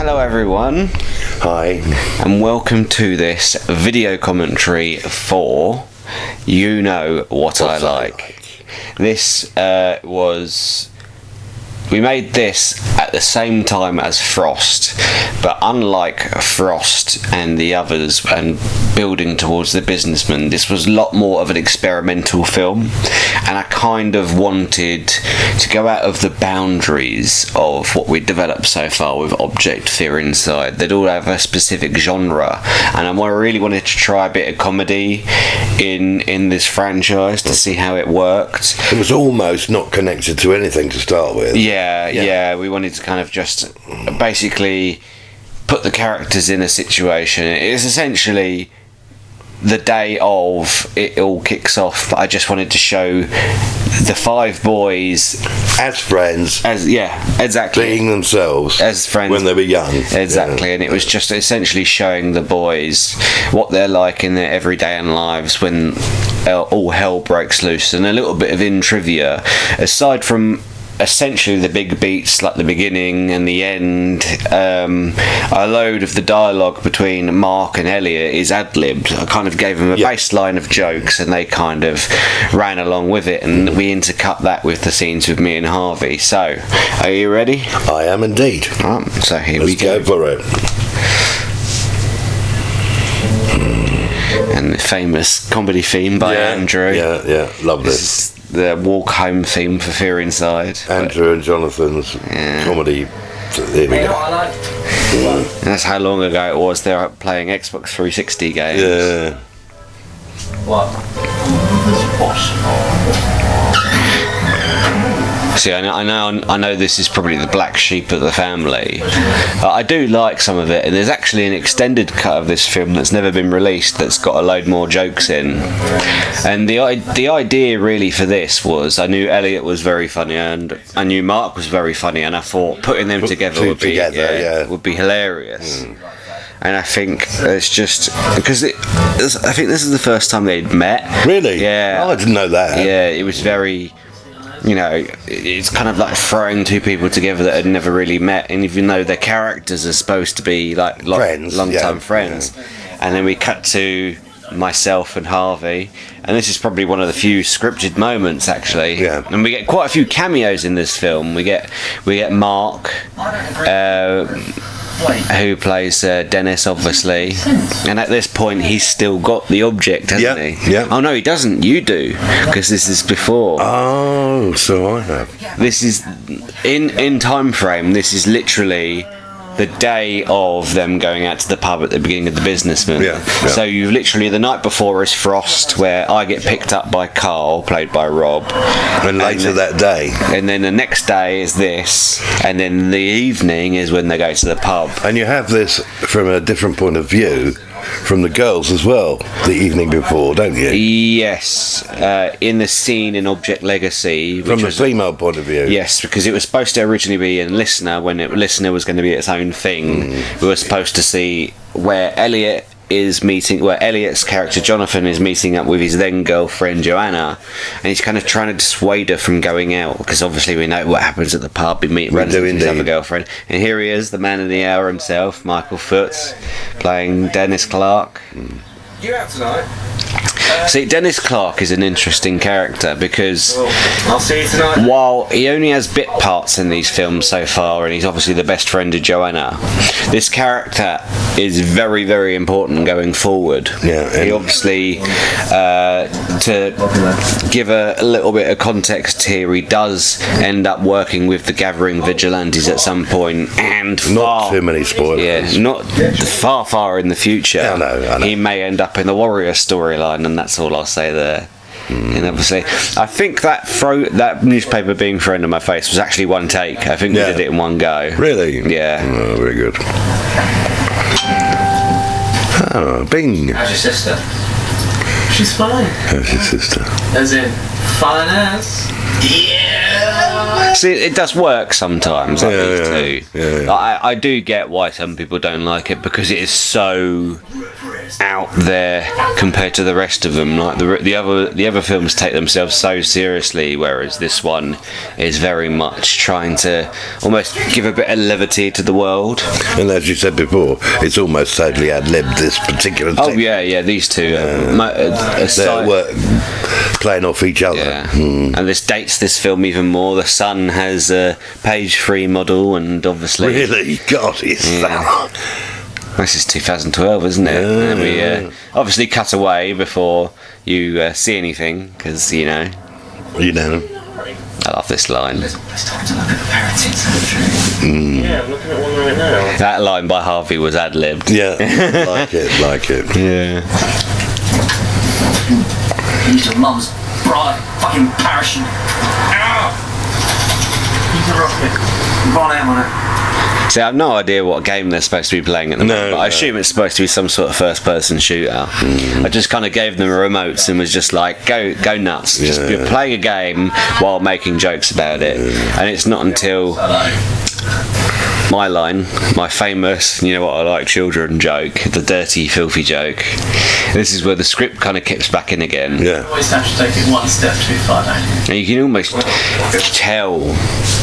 Hello everyone. Hi. And welcome to this video commentary for You Know What I Like. This we made this at the same time as Frost, but unlike Frost and the others and building towards the businessman, this was a lot more of an experimental film, and I kind of wanted to go out of the boundaries of what we've developed so far with Object, Fear Inside. They'd all have a specific genre, and I really wanted to try a bit of comedy in this franchise to see how it worked. It was almost not connected to anything to start with. Yeah, we wanted to kind of just basically put the characters in a situation. It's essentially the day of it all kicks off, but I just wanted to show the five boys as friends, exactly, being themselves as friends when they were young, exactly. And it was just essentially showing the boys what they're like in their everyday lives when all hell breaks loose, and a little bit of in trivia aside from essentially the big beats like the beginning and the end. A load of the dialogue between Mark and Elliott is ad-libbed. I kind of gave them a baseline of jokes and they kind of ran along with it, and we intercut that with the scenes with me and Harvey. So, are you ready? I am indeed. Right, so here Let's we go. Go for it. And the famous comedy theme by Andrew. Yeah, lovely. This is the walk home theme for Fear Inside. Andrew and Jonathan's comedy. Here we go. And that's how long ago it was they were playing Xbox 360 games. Yeah. What? See, I know this is probably the black sheep of the family. I do like some of it, and there's actually an extended cut of this film that's never been released that's got a load more jokes in. And the idea really for this was, I knew Elliott was very funny and I knew Mark was very funny, and I thought putting them together would be hilarious. And I think it's just because I think this is the first time they'd met. Really? Yeah. Oh, I didn't know that. Yeah, it was very. It's kind of like throwing two people together that had never really met, and even though their characters are supposed to be like long-time friends, and then we cut to myself and Harvey, and this is probably one of the few scripted moments actually. Yeah. And we get quite a few cameos in this film. We get Mark, who plays Dennis, obviously, and at this point he's still got the object, hasn't he? Yeah. Oh no, he doesn't. You do, because this is before. Oh, so I have. This is in time frame. This is literally the day of them going out to the pub at the beginning of The Businessman. Yeah. So you've literally, the night before is Frost, where I get picked up by Carl, played by Rob. And later that day. And then the next day is this, and then the evening is when they go to the pub. And you have this from a different point of view from the girls as well, the evening before, don't you? Yes, in the scene in Object Legacy. From the female point of view. Yes, because it was supposed to originally be in Listener, when Listener was going to be its own thing. We were supposed to see where Elliott's character Jonathan is meeting up with his then girlfriend Joanna, and he's kind of trying to dissuade her from going out, because obviously we know what happens at the pub. He runs into his other girlfriend, and here he is, the man of the hour himself, Michael Foots, playing Dennis Clark. You out tonight? See, Dennis Clark is an interesting character because I'll see you tonight. while he only has bit parts in these films so far, and he's obviously the best friend of Joanna, this character is very, very important going forward. Yeah, he obviously, to give a little bit of context here, he does end up working with the Gathering Vigilantes at some point, and not too many spoilers. Yeah, not far in the future. I know. He may end up in the Warrior storyline, and that's all I'll say there. And obviously, I think that newspaper being thrown in my face was actually one take. I think we did it in one go. Really? Yeah. Oh, very good. Oh, Bing. How's your sister? She's fine. How's your sister? As in, fine as? Yeah! See, it does work sometimes, like these two. Yeah. I do get why some people don't like it, because it is so out there compared to the rest of them. Like the other films take themselves so seriously, whereas this one is very much trying to almost give a bit of levity to the world. And as you said before, it's almost totally ad-libbed, this particular thing. Oh yeah, these two they're playing off each other. Yeah. And this dates this film even more. The Sun has a page 3 model, and obviously Really? God, it's that. this is 2012, isn't it? And we obviously cut away before you see anything, because You know. I love this line. It's time to look at the parenting surgery. Yeah, I'm looking at one right now. That line by Harvey was ad-libbed. Yeah, like it. Yeah. Use your mum's bright fucking parachute. Ow! Use the rocket. Run out on it. See, I have no idea what game they're supposed to be playing at the moment, but I assume it's supposed to be some sort of first-person shooter. I just kind of gave them remotes and was just like, go nuts. Just you're playing a game while making jokes about it. And it's not until my line, my famous, you know what I like children joke, the dirty, filthy joke. This is where the script kind of kicks back in again. Yeah. Always have to take it one step too far, don't you? And you can almost tell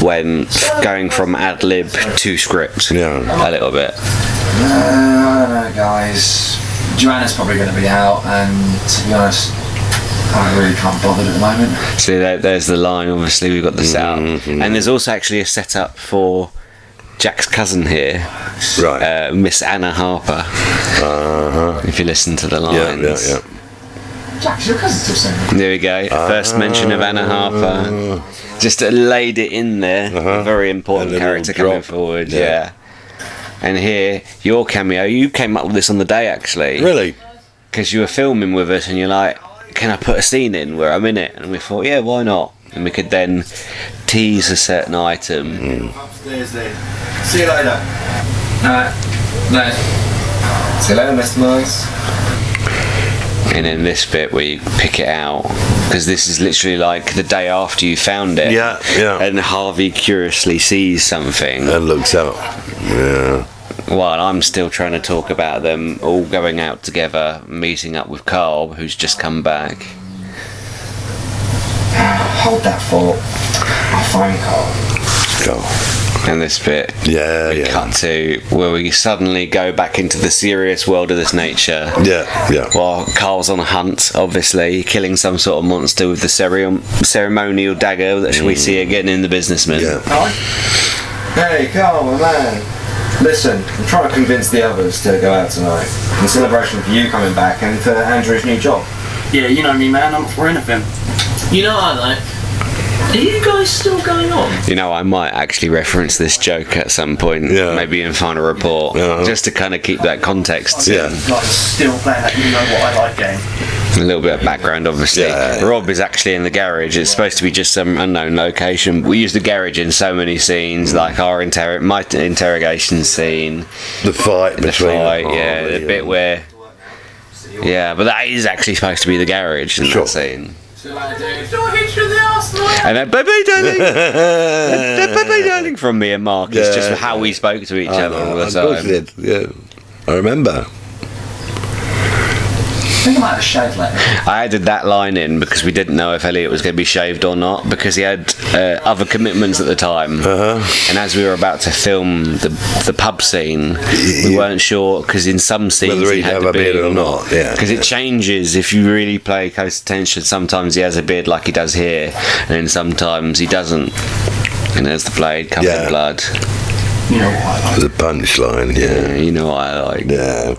when going from ad-lib to script a little bit. I don't know, guys. Joanna's probably going to be out, and to be honest, I really can't bother at the moment. See, there's the line. Obviously, we've got the setup, and there's also actually a setup for Jack's cousin here, Right. Miss Anna Harper. If you listen to the lines. Yeah. Jack, is your cousin still saying? There we go. First mention of Anna Harper. Just laid it in there. A very important And a character little coming drop. forward. Yeah. And here, your cameo. You came up with this on the day, actually. Really? Because you were filming with us, and you're like, "Can I put a scene in where I'm in it?" And we thought, "Yeah, why not?" And we could then tease a certain item. Upstairs then. See you later. No. See you later, Mr. Morris. And then this bit where you pick it out, because this is literally like the day after you found it. Yeah. And Harvey curiously sees something. And looks out. Yeah. While I'm still trying to talk about them all going out together, meeting up with Carl, who's just come back. Hold that thought. I'll find Carl. Go. And this bit, we cut to where we suddenly go back into the serious world of this nature. Yeah. While Carl's on a hunt, obviously, killing some sort of monster with the ceremonial dagger that we see again in The Businessman. Yeah. Hey, Carl, my man. Listen, I'm trying to convince the others to go out tonight, in celebration of you coming back and for Andrew's new job. Yeah, you know me, man. I'm up for anything. You know what I like? Are you guys still going on? You know, I might actually reference this joke at some point, maybe in Final Report, just to kind of keep that context. Yeah. Like, still playing that you know what I like game. A little bit of background, obviously. Yeah. Rob is actually in the garage. It's supposed to be just some unknown location. We use the garage in so many scenes, like my interrogation scene. The fight between the bit where... Yeah, but that is actually supposed to be the garage in that scene. And then bye-bye darling, bye-bye darling from me and Mark. It's just how we spoke to each other all the Of course time. you did. Yeah. I remember. I think I might have shaved later. I added that line in because we didn't know if Elliott was going to be shaved or not, because he had other commitments at the time. And as we were about to film the pub scene, we weren't sure, because in some scenes Whether he he'd had have the a beard beard or not. Yeah. because it changes if you really pay close attention. Sometimes he has a beard like he does here, and then sometimes he doesn't. And there's the blade covered in blood. You know what I like? The punchline. Yeah, you know what I like. Yeah.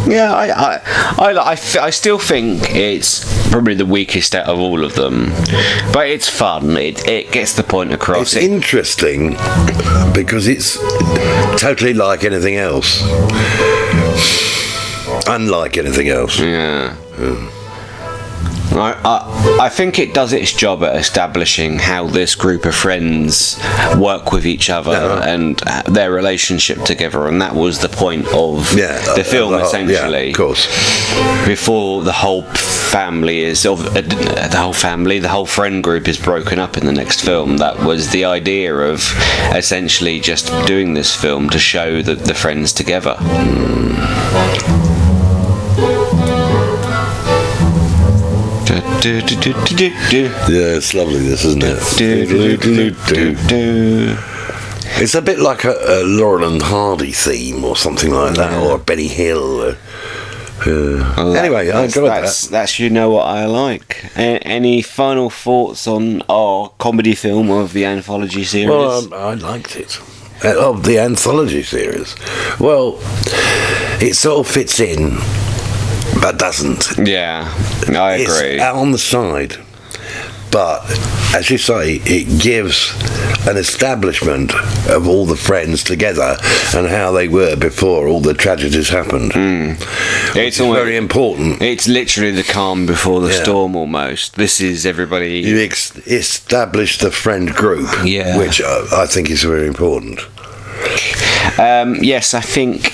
Yeah, I still think it's probably the weakest out of all of them, but it's fun. It gets the point across. It's interesting because it's totally like anything else. Unlike anything else. Yeah. I think it does its job at establishing how this group of friends work with each other and their relationship together, and that was the point of the film, essentially. Yeah, of course. Before the whole family is the whole friend group is broken up in the next film. That was the idea of essentially just doing this film to show the friends together. Yeah, it's lovely, this, isn't it? It's a bit like a Laurel and Hardy theme or something like that, or a Benny Hill. Well, anyway, I enjoyed that. That's You Know What I Like. Any final thoughts on our comedy film of the anthology series? Well, I liked it. Of the anthology series. Well, it sort of fits in, but doesn't. Yeah, I agree. It's on the side, but as you say, it gives an establishment of all the friends together and how they were before all the tragedies happened. It's very important. It's literally the calm before the storm, almost. This is everybody. You establish the friend group, which I think is very important. Yes, I think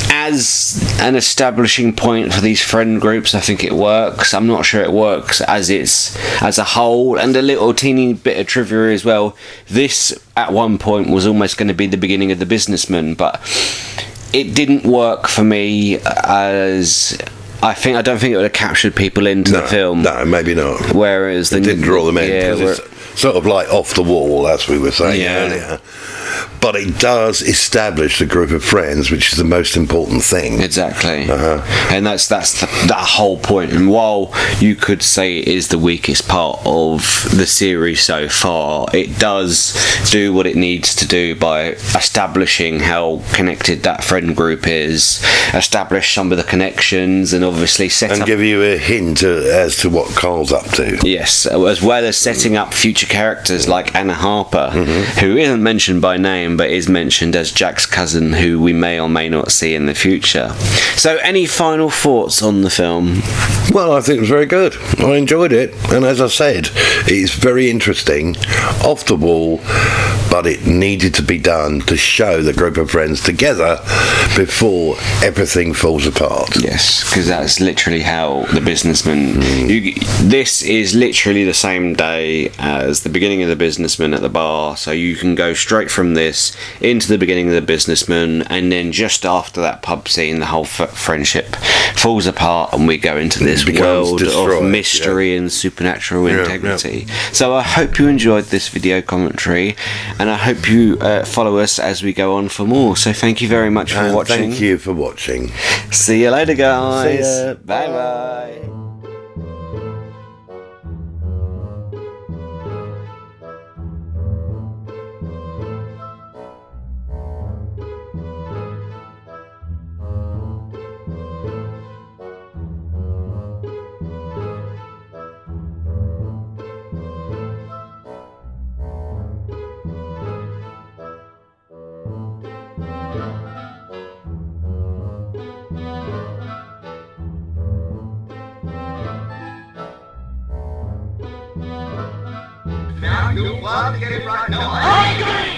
as an establishing point for these friend groups, I think it works. I'm not sure it works as a whole. And a little teeny bit of trivia as well. This at one point was almost going to be the beginning of The Businessman, but it didn't work for me as I don't think it would have captured people into the film. No, maybe not. Whereas it didn't draw them in because it's sort of like off the wall, as we were saying earlier. But it does establish the group of friends, which is the most important thing. Exactly. And that's that whole point. And while you could say it is the weakest part of the series so far, it does do what it needs to do by establishing how connected that friend group is, establish some of the connections, and obviously give you a hint as to what Carl's up to. Yes, as well as setting up future characters like Anna Harper, who isn't mentioned by name but is mentioned as Jack's cousin, who we may or may not see in the future. So any final thoughts on the film? Well, I think it was very good. I enjoyed it, and as I said, it's very interesting, off the wall, but it needed to be done to show the group of friends together before everything falls apart. Yes, because that's literally how The Businessman... this is literally the same day as the beginning of The Businessman at the bar, so you can go straight from this into the beginning of The Businessman, and then just after that pub scene, the whole friendship falls apart, and we go into this world of mystery and supernatural integrity. So I hope you enjoyed this video commentary, and I hope you follow us as we go on for more. So thank you very much for watching. Thank you for watching. See you later, guys. See ya. Bye bye. Now you'll love to get it right. No, I ain't